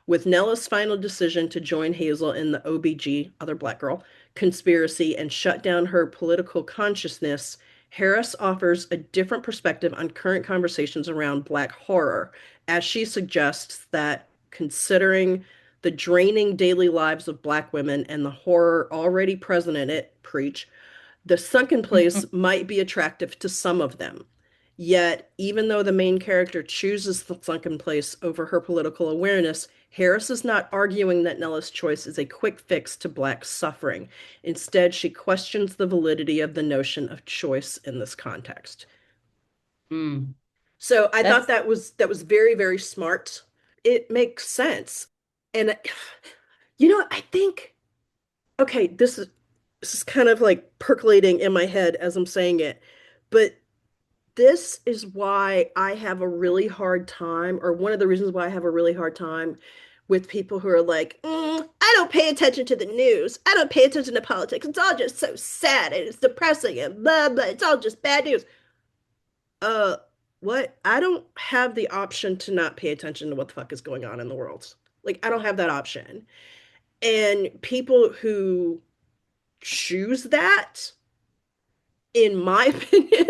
With Nella's final decision to join Hazel in the OBG, other Black girl, conspiracy and shut down her political consciousness, Harris offers a different perspective on current conversations around Black horror, as she suggests that considering the draining daily lives of Black women and the horror already present in it, preach, the sunken place might be attractive to some of them. Yet, even though the main character chooses the sunken place over her political awareness, Harris is not arguing that Nella's choice is a quick fix to Black suffering. Instead, she questions the validity of the notion of choice in this context. Mm, So I thought that's that was very, very smart. It makes sense. And you know, I think, okay, this is kind of like percolating in my head as I'm saying it, but this is why I have a really hard time, or one of the reasons why I have a really hard time with people who are like, I don't pay attention to the news. I don't pay attention to politics. It's all just so sad and it's depressing and blah, blah. It's all just bad news. Uh, what? I don't have the option to not pay attention to what the fuck is going on in the world. Like, I don't have that option. And people who choose that, in my opinion,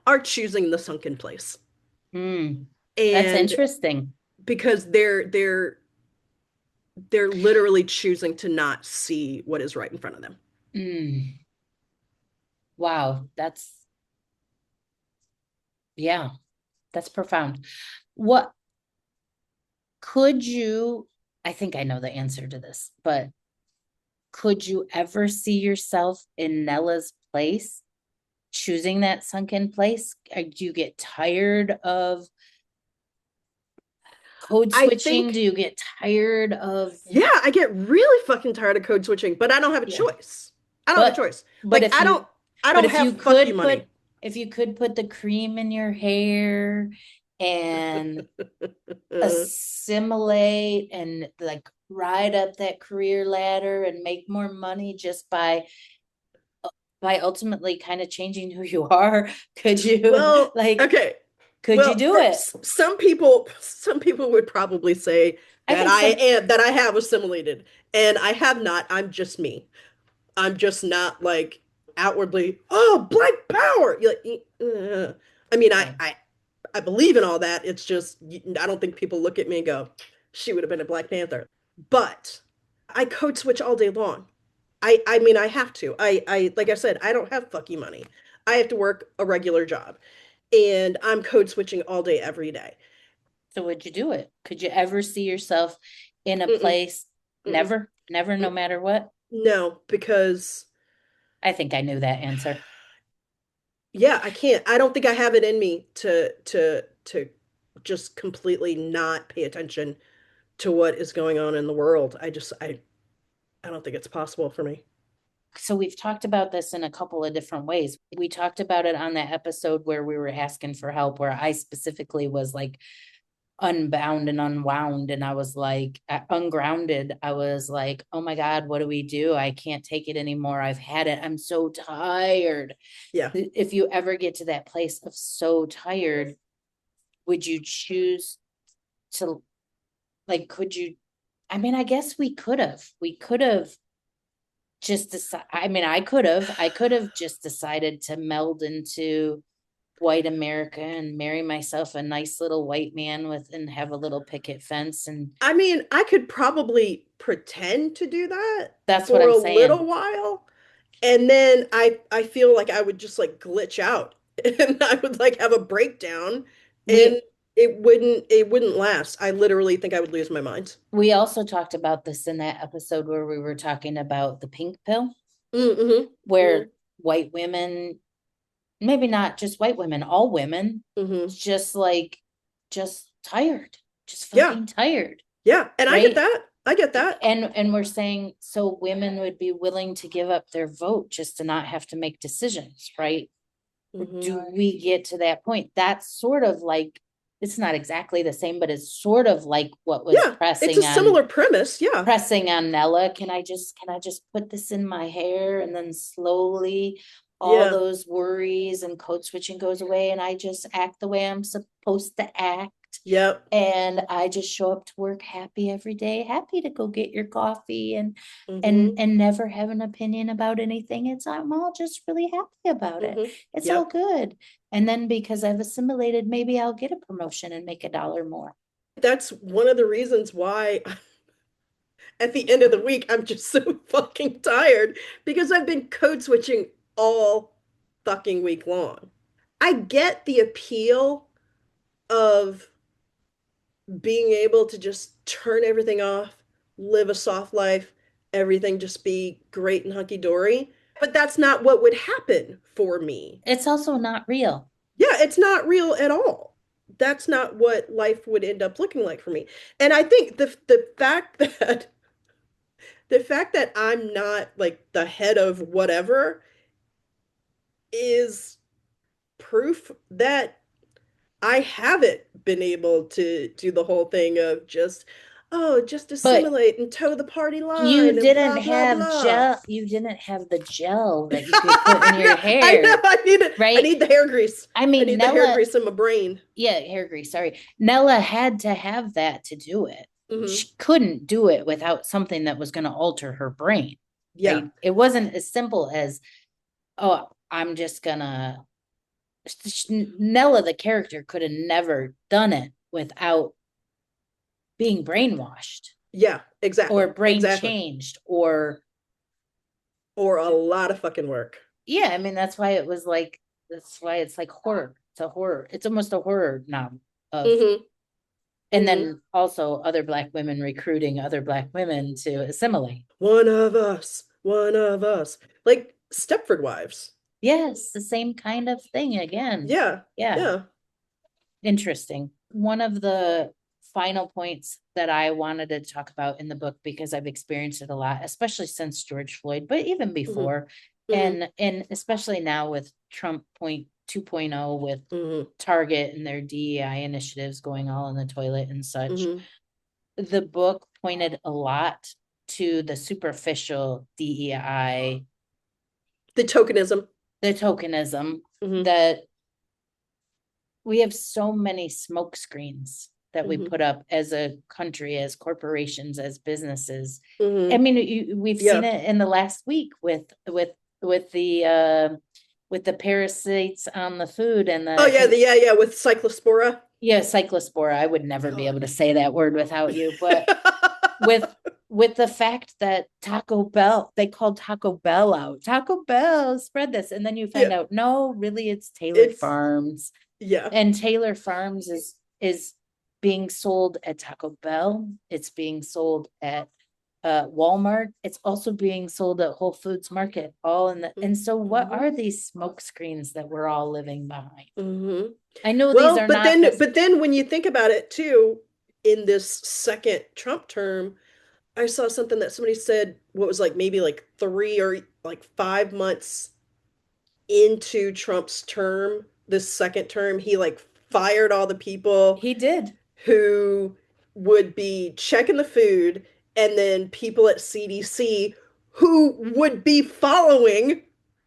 are choosing the sunken place. mm, that's And interesting. because they're literally choosing to not see what is right in front of them. Mm, wow, yeah, that's profound. What could you, I think I know the answer to this, but could you ever see yourself in Nella's place, choosing that sunken place? Do you get tired of code I switching? Do think, you get tired of, yeah, I get really fucking tired of code switching, but I don't have a yeah, choice. I don't have a but choice. but Like if you I but don't if have you fuck you could put money. if you could put the cream in your hair and Uh, assimilate and like ride up that career ladder and make more money just by ultimately kind of changing who you are, could you well, like okay. could you Well, do for it? some people would probably say I that think some I have assimilated, and I have not. I'm just me. I'm just not like outwardly, oh, Black Power. You're like, I mean, yeah. I believe in all that. It's just I don't think people look at me and go, she would have been a Black Panther. But I code switch all day long. I mean, I have to. I like I said, I don't have fucky money. I have to work a regular job, and I'm code switching all day every day. So would you do it? Could you ever see yourself in a Mm-mm, place? mm-mm, Never, no mm. matter what. No, because I think I knew that answer. yeah, I can't. I don't think I have it in me to just completely not pay attention to what is going on in the world. I don't think it's possible for me. So we've talked about this in a couple of different ways. We talked about it on that episode where we were asking for help, where I specifically was like unbound and unwound. And I was like, ungrounded. I was like, oh my God, what do we do? I can't take it anymore. I've had it. I'm so tired. Yeah. If you ever get to that place of so tired, would you choose to, like, could you? I mean, I guess we could have just decide. I mean, I could have just decided to meld into white America and marry myself a nice little white man with and have a little picket fence. And I mean, I could probably pretend to do that that's what for I'm a saying. little while, and then I feel like I would just like glitch out and I would like have a breakdown We and it wouldn't last. I literally think I would lose my mind. we also talked about this in that episode where we were talking about the pink pill, Mm-hmm. where white women, maybe not just white women, all women, Mm-hmm. just like just tired, just Yeah. fucking tired, Yeah. And I get right? that. I get that. And we're saying so women would be willing to give up their vote just to not have to make decisions, right? Hmm. Do we get to that point? That's sort of like, it's not exactly the same, but it's sort of like what was Yeah. It's a similar premise. Yeah. pressing on Nella. Can I just put this in my hair, and then slowly all Yeah. those worries and code switching goes away, and I just act the way I'm supposed to act, Yep. and I just show up to work happy every day, happy to go get your coffee, and Hmm. never have an opinion about anything. It's I'm all just really happy about it. Hmm. It's all Yep. good. And then because I've assimilated, maybe I'll get a promotion and make $1 more. That's one of the reasons why at the end of the week I'm just so fucking tired because I've been code switching all fucking week long. I get the appeal of being able to just turn everything off, live a soft life, everything just be great and hunky dory. But that's not what would happen for me. It's also not real. Yeah, it's not real at all. That's not what life would end up looking like for me. And I think the fact that I'm not like the head of whatever is proof that I haven't been able to do the whole thing of just But assimilate and toe the party you line and didn't blah blah have blah. gel, you didn't have the gel that you could put in I your know, I know, hair, I need it. I right? need the hair grease. I I mean, need the hair Nella, grease in my brain. yeah, hair grease, sorry. Nella had to have that to do it. Hmm. She couldn't do it without something that was going to alter her brain, Yeah. right? It wasn't as simple as, oh, I'm just gonna. Nella, the character, could have never done it without being brainwashed Yeah, or exactly. brain Exactly. changed or, Or a lot of fucking work. yeah, I mean, that's why it was like, that's why it's like horror. It's a horror. It's almost a horror now of, Hmm. and Hmm. then also other Black women recruiting other Black women to assimilate. One of us. One of us. Like Stepford Wives. Yes, the same kind of thing again. Yeah. Yeah, Yeah. interesting. One of the final points that I wanted to talk about in the book, because I've experienced it a lot, especially since George Floyd, but even Hmm. before, Hmm. and especially now with Trump point 2.0, with Hmm. Target and their DEI initiatives going all in the toilet and such. Hmm. The book pointed a lot to the superficial DEI, The tokenism. the tokenism, Hmm. that we have so many smoke screens that we Hmm. put up as a country, as corporations, as businesses. I Hmm. mean, we've seen Yeah. it in the last week with the parasites on the food and Oh the yeah, and yeah, with cyclospora. yeah, cyclospora. I would never be God. able to say that word without you, but with with the fact that Taco Bell, they called Taco Bell out. Taco Bell spread this, and then you Yeah, find out, no, really, it's Taylor it's Farms, yeah. and Taylor Farms is being sold at Taco Bell. It's being sold at Walmart. It's also being sold at Whole Foods Market. All in the and so, what Mm-hmm. are these smoke screens that we're all living behind? Mm-hmm. I know these Well, are but not then this. but then when you think about it too, in this second Trump term, I saw something that somebody said what was like maybe like 3 or like 5 months into Trump's term, this second term, he like fired all the people He did. who would be checking the food and then people at CDC who would be following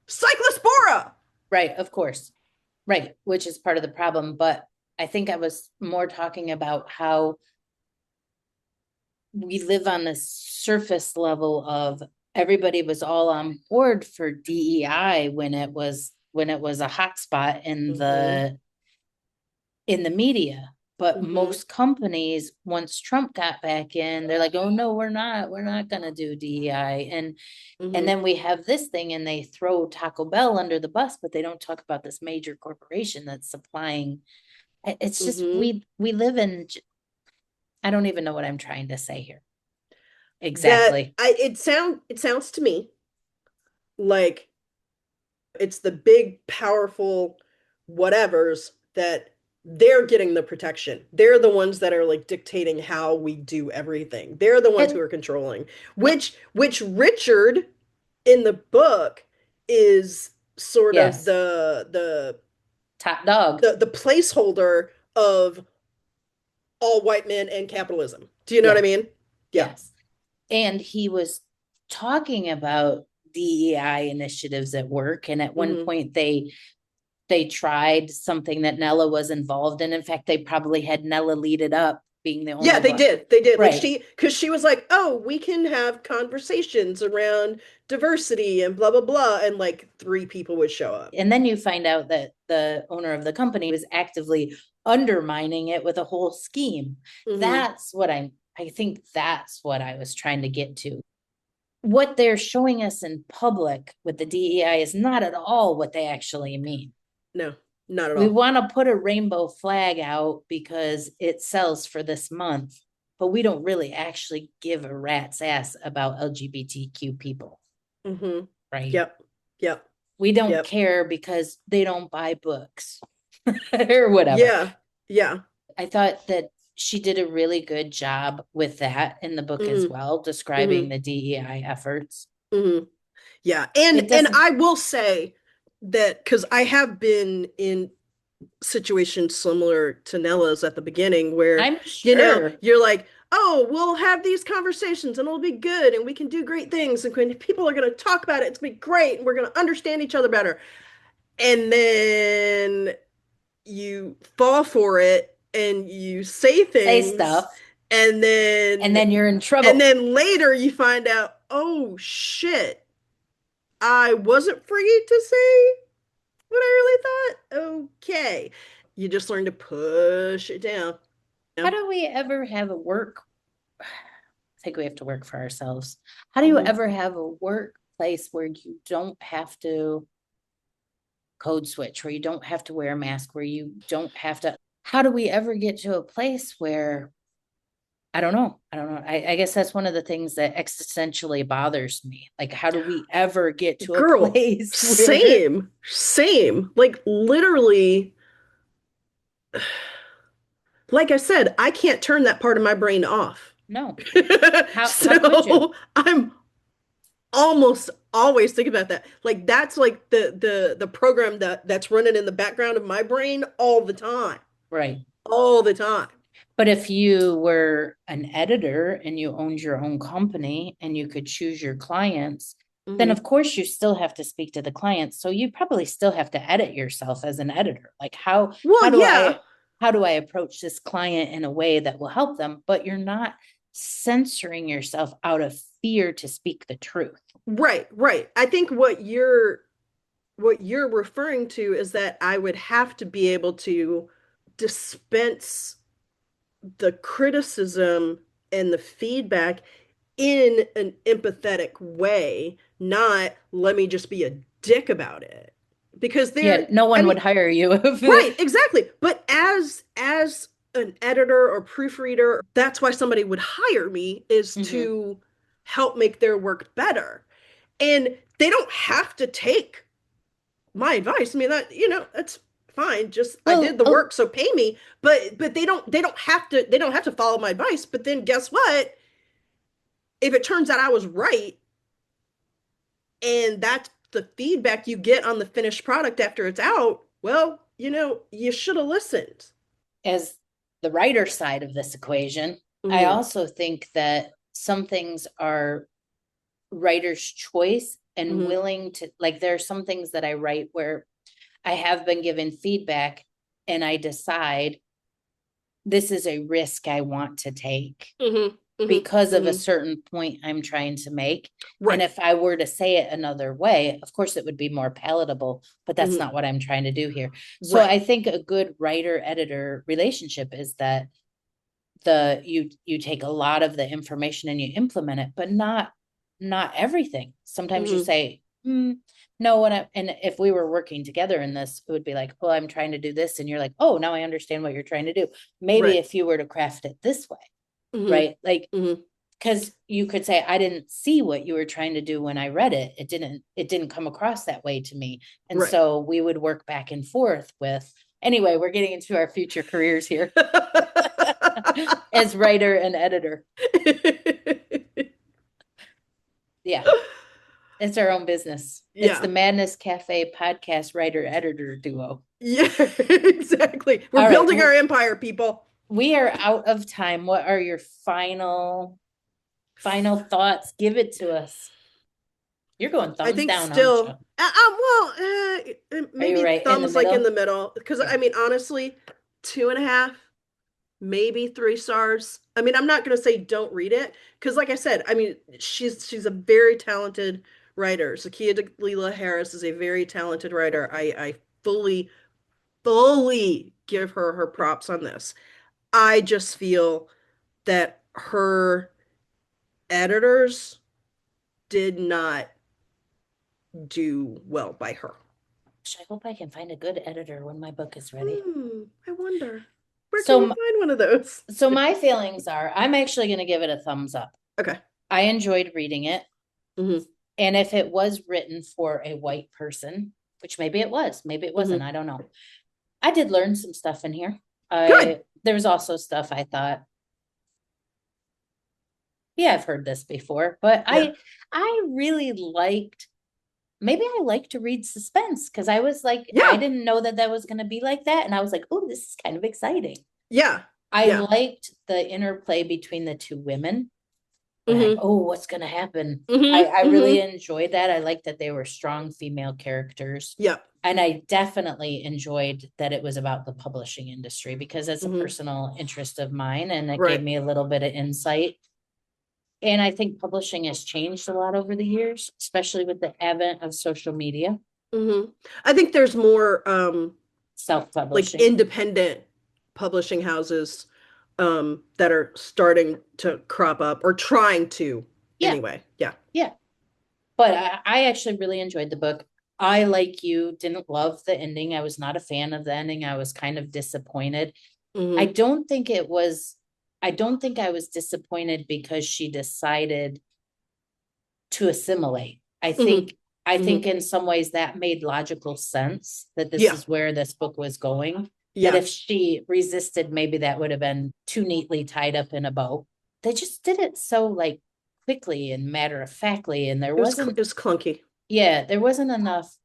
cyclospora. Right, of course. Right, which is part of the problem. But I think I was more talking about how we live on this surface level of everybody was all on board for DEI when it was a hot spot Mm-hmm. in the media. But Mm-hmm. most companies, once Trump got back in, they're like, oh no, we're not gonna do DEI. And Mm-hmm. then we have this thing and they throw Taco Bell under the bus, but they don't talk about this major corporation that's supplying. It's just Mm-hmm. we live in, I don't even know what I'm trying to say here. That Exactly. I it sounds to me like it's the big powerful whatevers that they're getting the protection. They're the ones that are like dictating how we do everything. They're the ones who And are controlling. Which Richard in the book is sort of yes, top dog. the placeholder of all white men and capitalism. Do you know what I Yes, mean? Yeah. yes. And he was talking about DEI initiatives at work. And at one Hmm. point they tried something that Nella was involved in. In fact, they probably had Nella lead it up, being the Yeah, only they one. did. They did. Like Right. because she was like, "Oh, we can have conversations around diversity and blah blah blah," and like three people would show up. And then you find out that the owner of the company was actively undermining it with a whole scheme. Hmm. That's what I think that's what I was trying to get to. What they're showing us in public with the DEI is not at all what they actually mean. No, not at We all. want to put a rainbow flag out because it sells for this month, but we don't really actually give a rat's ass about LGBTQ people, Hmm. right? Yep. Yep. We don't Yep. care because they don't buy books or whatever. Yeah. Yeah. I thought that she did a really good job with that in the book as Hmm. well, describing Hmm. the DEI efforts. Hmm. Yeah. It And doesn't, I will say that because I have been in situations similar to Nella's at the beginning where, I'm sure, you're like, oh, we'll have these conversations and it'll be good and we can do great things and when people are going to talk about it, it's going to be great and we're going to understand each other better. And then you fall for it and you say say things stuff, and and then then you're in and trouble. then later you find out, oh shit, I wasn't free to say what I really thought. Okay. You just learn to push it down. How Yeah. do we ever have a work? I think we have to work for ourselves. How do you Hmm. ever have a workplace where you don't have to code switch, where you don't have to wear a mask, where you don't have to? How do we ever get to a place where I don't know. I don't know. I guess that's one of the things that existentially bothers me. Like, how do we ever get to a Girl, place where same, same. Like literally, like I said, I can't turn that part of my brain off. no? How could you? So I'm almost always thinking about that. Like that's like the program that's running in the background of my brain all the time. Right. All the time. But if you were an editor and you owned your own company and you could choose your clients, then Hmm. of course you still have to speak to the clients. So you probably still have to edit yourself as an editor. Like Well, how do yeah. I approach this client in a way that will help them? But you're not censoring yourself out of fear to speak the truth. Right, right. I think what you're referring to is that I would have to be able to dispense the criticism and the feedback in an empathetic way, not let me just be a dick about it. Because Yeah, there, no I one would mean, hire you if right, exactly. But as an editor or proofreader, that's why somebody would hire me is Mhm. to help make their work better. And they don't have to take my advice. I mean that, that's fine. Just I Well, did the work, so pay me. But they don't have to follow my advice. But then guess what? If it turns out I was right and that's the feedback you get on the finished product after it's out, well, you should have listened. as the writer side of this equation, I Hmm. also think that some things are writer's choice and Hmm. willing to, like, there are some things that I write where I have been given feedback and I decide this is a risk I want to take Hmm. Hmm. because of a Hmm. certain point I'm trying to make. And Right. if I were to say it another way, of course it would be more palatable, but that's Hmm. not what I'm trying to do here. So Right. I think a good writer editor relationship is that you take a lot of the information and you implement it, but not everything. Sometimes you Hmm. say, no, and if we were working together in this, it would be like, well, I'm trying to do this, and you're like, oh, now I understand what you're trying to do. Maybe Right. if you were to craft it this way, Hmm. right? Like, Hmm. because you could say, I didn't see what you were trying to do when I read it. It didn't come across that way to me. And Right. so we would work back and forth with, Anyway, we're getting into our future careers here as writer and editor. Yeah, it's our own business. It's the Yeah. Madness Cafe podcast writer editor duo. Yeah, exactly. We're All right, building our empire, people. we are out of time. What are your final thoughts? Give it to us. You're going I thumbs think down, aren't you? still, well, Are you maybe right in the thumbs like in middle? the middle. Because Yeah. I mean, honestly, 2.5, maybe 3 stars. I mean, I'm not gonna say don't read it because, like I said, I mean, she's a very talented writer. Zakiya Dalila Harris is a very talented writer. I fully give her props on this. I just feel that her editors did not do well by her. I hope I can find a good editor when my book is ready. I wonder. Where can you So, find one of those? so my feelings are I'm actually going to give it a thumbs up. Okay. I enjoyed reading it. Hmm. And if it was written for a white person, which maybe it was, maybe it wasn't, Hmm. I don't know. I did learn some stuff in here. Good. There was also stuff I thought, yeah, I've heard this before, but Yeah. I really liked, maybe I like to read suspense because I was like, I Yeah. didn't know that that was going to be like that. And I was like, oh, this is kind of exciting. Yeah. I Yeah. liked the interplay between the two women. Like, Hmm. oh, what's going to happen? Hmm. I really Hmm. enjoyed that. I liked that they were strong female characters. Yeah. And I definitely enjoyed that it was about the publishing industry because it's a Hmm. personal interest of mine and it gave Right. me a little bit of insight. And I think publishing has changed a lot over the years, especially with the advent of social media, Hmm. I think there's more like self-publishing. independent publishing houses that are starting to crop up or trying to Yeah, anyway. Yeah. yeah. But I actually really enjoyed the book. I, like you, didn't love the ending. I was not a fan of the ending. I was kind of disappointed. I Hmm. don't think it was, I don't think I was disappointed because she decided to assimilate. Hmm. I Hmm. think in some ways that made logical sense that this Yeah. is where this book was going. That Yeah. if she resisted, maybe that would have been too neatly tied up in a bow. They just did it so like quickly and matter of factly, and there It wasn't, was clunky. yeah, there wasn't enough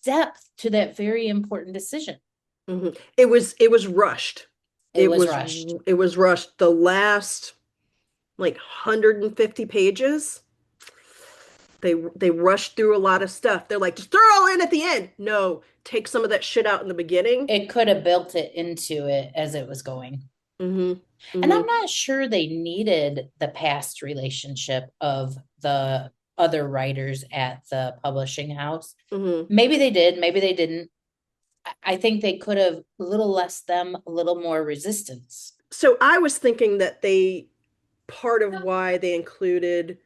depth to that very important decision. Hmm. It was rushed. It was rushed. It was rushed. The last like 150 pages, they rushed through a lot of stuff. They're like, just throw it all in at the end. No, take some of that shit out in the beginning. It could have built it into it as it was going. Hmm. And I'm Hmm. not sure they needed the past relationship of the other writers at the publishing house. Hmm. Maybe they did, maybe they didn't. I think they could have a little less them, a little more resistance. So I was thinking that part of why they included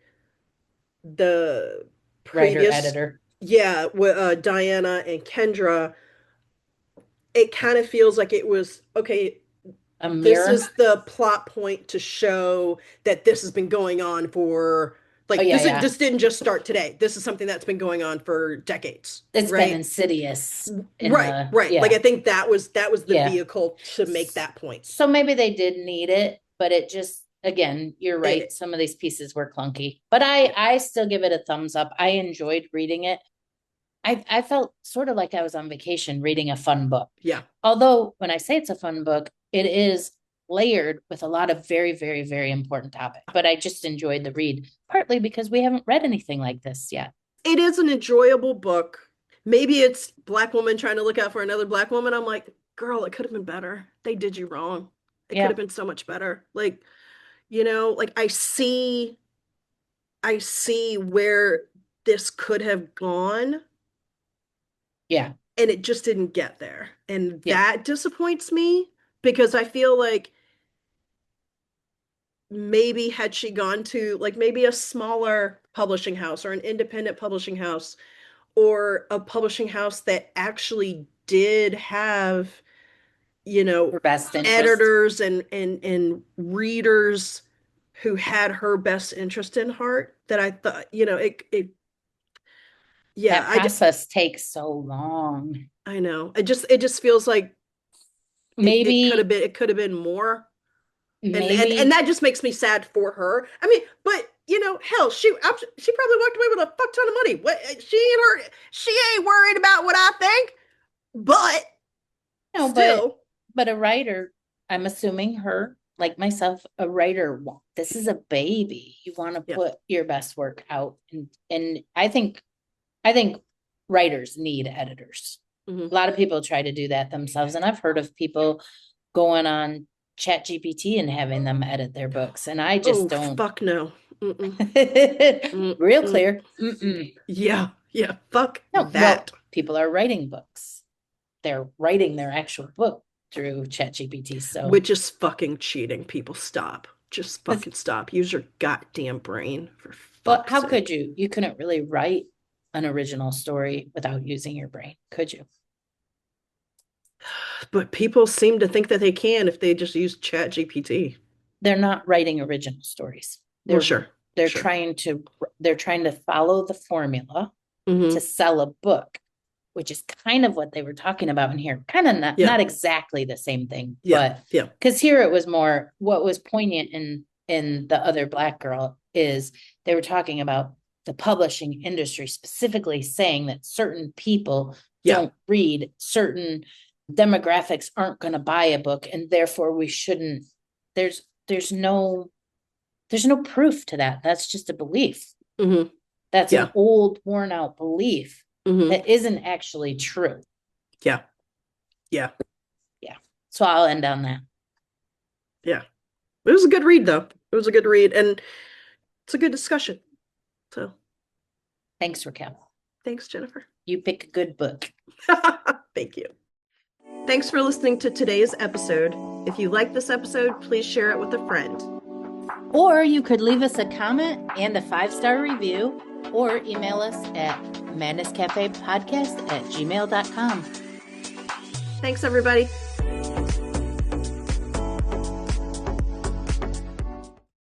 the Writer, previous, editor, yeah, with Diana and Kendra, it kind of feels like it was okay. a This mirror. is the plot point to show that this has been going on for Oh, like yeah, this. yeah. This didn't just start today. This is something that's been going on for decades, It's been right? insidious in Right, the, right. Like yeah, I think that was the yeah. vehicle to make that point. So maybe they did need it, but it just, again, you're right. It, Some of these pieces were clunky, but yeah, I still give it a thumbs up. I enjoyed reading it. I felt sort of like I was on vacation reading a fun book. yeah, Although when I say it's a fun book, it is layered with a lot of very, very, very important topics. But I just enjoyed the read, partly because we haven't read anything like this yet. it is an enjoyable book. Maybe it's black woman trying to look out for another black woman. I'm like, girl, it could have been better. They did you wrong. It could Yeah, have been so much better. Like, like I see where this could have gone yeah, and it just didn't get there. And yeah. that disappoints me because I feel like maybe had she gone to like maybe a smaller publishing house or an independent publishing house or a publishing house that actually did have, you know, Her best interest. editors and readers who had her best interest in heart, that I thought, it yeah, That process takes so long. I know. It just feels like Maybe, it could have been more. And maybe, that just makes me sad for her. I mean, but hell, she probably walked away with a fuck ton of money. What she ain't worried about what I think, but no, but still, a writer, I'm assuming her, like myself, a writer, this is a baby. You want to yeah. put your best work out. And I think writers need editors. Hmm. A lot of people try to do that themselves. And I've heard of people going on Chat GPT and having them edit their books. And I just Oh, don't. fuck no. Mm-mm. Real Mm-mm. clear. Mm-mm. Yeah, yeah, fuck No, well, that. people are writing books. They're writing their actual book through Chat GPT. So Which is fucking cheating. People stop. Just fucking stop. Use your goddamn brain for well, fuck's how could sake. you? You couldn't really write an original story without using your brain, could you? But people seem to think that they can if they just use Chat GPT. They're not writing original stories. Well, They're sure, they're sure. trying to they're trying to follow the formula to Hmm. sell a book, which is kind of what they were talking about in here. Kind of Yeah, not exactly the same thing, yeah, but yeah, because here it was more what was poignant in the other Black girl is they were talking about the publishing industry specifically saying that certain people yeah. don't read, certain demographics aren't going to buy a book, and therefore we shouldn't. There's there's no there's no proof to that. That's just a belief. Hmm. That's an Yeah. old, worn out belief Hmm. that isn't actually true. Yeah. Yeah. Yeah. So I'll end on that. Yeah. It was a good read, though. It was a good read, and it's a good discussion. So Thanks, Raquel. thanks, Jennifer. You pick a good book. Thank you. Thanks for listening to today's episode. If you like this episode, please share it with a friend. Or you could leave us a comment and a 5-star review, or email us at madnesscafepodcast@gmail.com. Thanks, everybody.